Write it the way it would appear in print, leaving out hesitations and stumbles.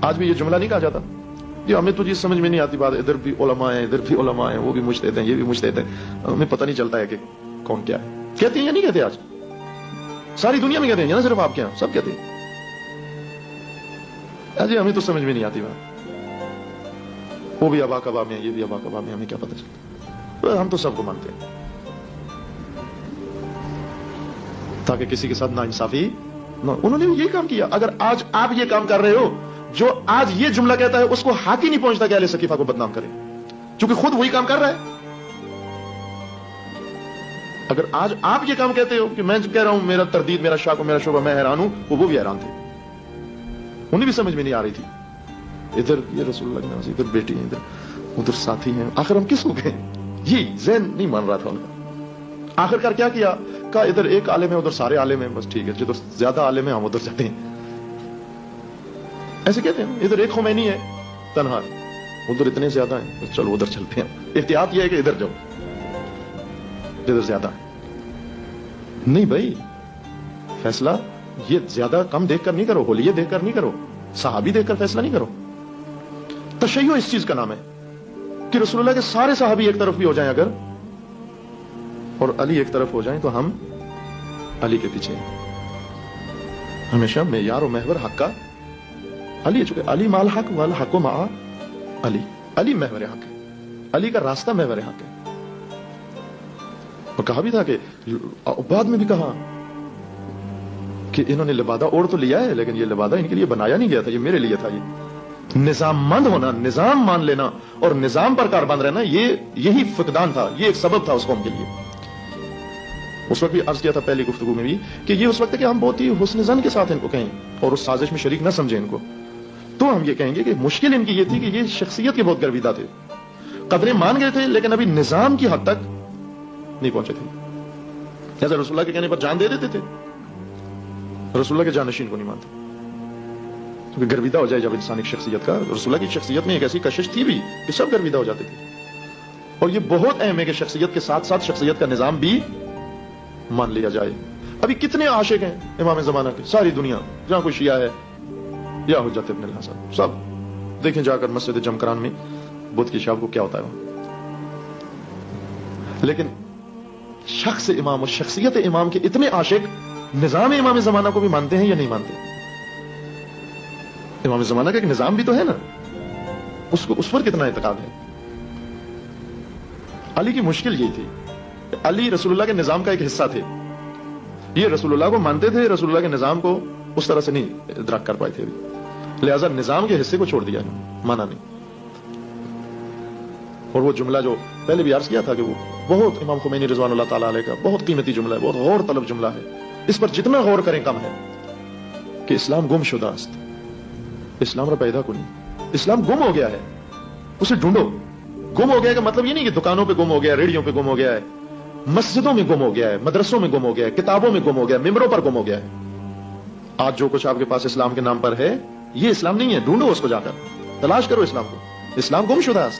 آج بھی یہ جملہ نہیں کہا جاتا یہ ہمیں تو یہ سمجھ میں نہیں آتی بات, ادھر بھی علماء ہیں ادھر بھی علماء ہیں, وہ بھی مجتہد ہیں یہ بھی مجتہد ہیں, ہمیں پتہ نہیں چلتا ہے کہ کون کیا ہے. کہتے ہیں یا نہیں کہتے؟ آج ساری دنیا میں کہتے ہیں, نہ صرف آپ کے یہاں, سب کہتے ہیں. جی ہمیں تو سمجھ میں نہیں آتی بات, وہ بھی ابا کباب میں, یہ بھی ابا کباب میں, ہمیں کیا پتہ چلتا؟ ہم تو سب کو مانتے ہیں تاکہ کسی کے ساتھ ناانصافی نہ. انہوں نے یہ کام کیا. اگر آج آپ یہ کام کر رہے ہو, جو آج یہ جملہ کہتا ہے اس کو ہاتھ ہی نہیں پہنچتا کہ اہل سقیفہ کو بدنام کرے, چونکہ خود وہی کام کر رہا ہے. اگر آج آپ یہ کام کہتے ہو کہ میں کہہ رہا ہوں میرا تردید, میرا شک, میرا شبہ, میں حیران ہوں, وہ بھی حیران تھے, انہیں بھی سمجھ میں نہیں آ رہی تھی. ادھر یہ رسول اللہ کی نماز, ادھر بیٹی ہیں, ادھر ساتھی ہیں, آخر ہم کس کو کہیں؟ یہ ذہن نہیں مان رہا تھا ان کا. آخر کار کیا کیا؟ کہا ادھر ایک عالم ہے ادھر سارے عالم ہیں, بس ٹھیک ہے, جدھر زیادہ عالم ہیں ہم ادھر جاتے ہیں. ایسے کہتے ہیں ادھر ایک خمینی ہے تنہا, ادھر اتنے زیادہ ہیں, بس چلو ادھر چلتے ہیں. احتیاط یہ ہے کہ ادھر جاؤ جدھر زیادہ ہے. نہیں بھائی, فیصلہ یہ زیادہ کم دیکھ کر نہیں کرو, ہولیے دیکھ کر نہیں کرو, صحابی دیکھ کر فیصلہ نہیں کرو. تشیع اس چیز کا نام ہے کہ رسول اللہ کے سارے صحابی ایک طرف بھی ہو جائیں اگر, اور علی ایک طرف ہو جائیں, تو ہم علی کے پیچھے ہیں. ہمیشہ معیار و محور حق کا علی ہے, چکے علی مال حق والحق مع علی. علی محور حق ہے, علی کا راستہ محور حق ہے. اور کہا بھی تھا کہ بعد میں بھی کہا کہ انہوں نے لبادہ اوڑھ تو لیا ہے, لیکن یہ لبادہ ان کے لیے بنایا نہیں گیا تھا, یہ میرے لیے تھا. یہ نظام مند ہونا, نظام مان لینا اور نظام پر کاربند رہنا, یہی فقدان تھا, یہ ایک سبب تھا اس قوم کے لیے. اس وقت بھی عرض کیا تھا پہلی گفتگو میں بھی کہ یہ اس وقت ہے کہ ہم بہت ہی حسن ظن کے ساتھ ان کو کہیں اور اس سازش میں شریک نہ سمجھیں ان کو, تو ہم یہ کہیں گے کہ مشکل ان کی یہ تھی کہ یہ شخصیت کے بہت گرویدہ تھے, قدریں مان گئے تھے لیکن ابھی نظام کی حد تک نہیں پہنچے تھے. جیسے رسول اللہ کے کہنے پر جان دے دیتے تھے, رسول اللہ کے جانشین کو نہیں مانتے, کیونکہ گرویدہ ہو جائے جب انسان ایک شخصیت کا. رسول اللہ کی شخصیت میں ایک ایسی کشش تھی بھی کہ سب گرویدہ ہو جاتے تھے. اور یہ بہت اہم ہے کہ شخصیت کے ساتھ ساتھ شخصیت کا نظام بھی مان لیا جائے. ابھی کتنے عاشق ہیں امام زمانہ کے, ساری دنیا, جہاں کوئی شیعہ ہے یا حجت ابن الحسن, سب دیکھیں جا کر مسجد جمکران میں بدھ کی شاب کو کیا ہوتا ہے وہاں. لیکن شخص امام اور شخصیت امام کے اتنے عاشق نظام امام زمانہ کو بھی مانتے ہیں یا نہیں مانتے؟ امام زمانہ کا ایک نظام بھی تو ہے نا, اس پر کتنا اعتقاد ہے. علی کی مشکل یہی تھی, علی رسول اللہ کے نظام کا ایک حصہ تھے. یہ رسول اللہ کو مانتے تھے, رسول اللہ کے نظام کو اس طرح سے نہیں ادراک کر پائے تھے, لہذا نظام کے حصے کو چھوڑ دیا, مانا نہیں. اور وہ جملہ جو پہلے بھی عرض کیا تھا کہ وہ بہت امام خمینی رضوان اللہ تعالیٰ علیہ کا بہت قیمتی جملہ ہے, بہت غور طلب جملہ ہے. اس پر جتنا غور کریں کم ہے کہ اسلام گم شدہ است, اسلام را پیدا کو نہیں, اسلام گم ہو گیا ہے, اسے ڈھونڈو. گم ہو گیا کا مطلب یہ نہیں کہ دکانوں پہ گم ہو گیا, ریڑیوں پہ گم ہو گیا ہے, مسجدوں میں گم ہو گیا ہے, مدرسوں میں گم ہو گیا ہے, کتابوں میں گم ہو گیا ہے, ممبروں پر گم ہو گیا ہے. آج جو کچھ آپ کے پاس اسلام کے نام پر ہے یہ اسلام نہیں ہے, ڈھونڈو اس کو, جا کر تلاش کرو اسلام کو. اسلام گم شدہ است.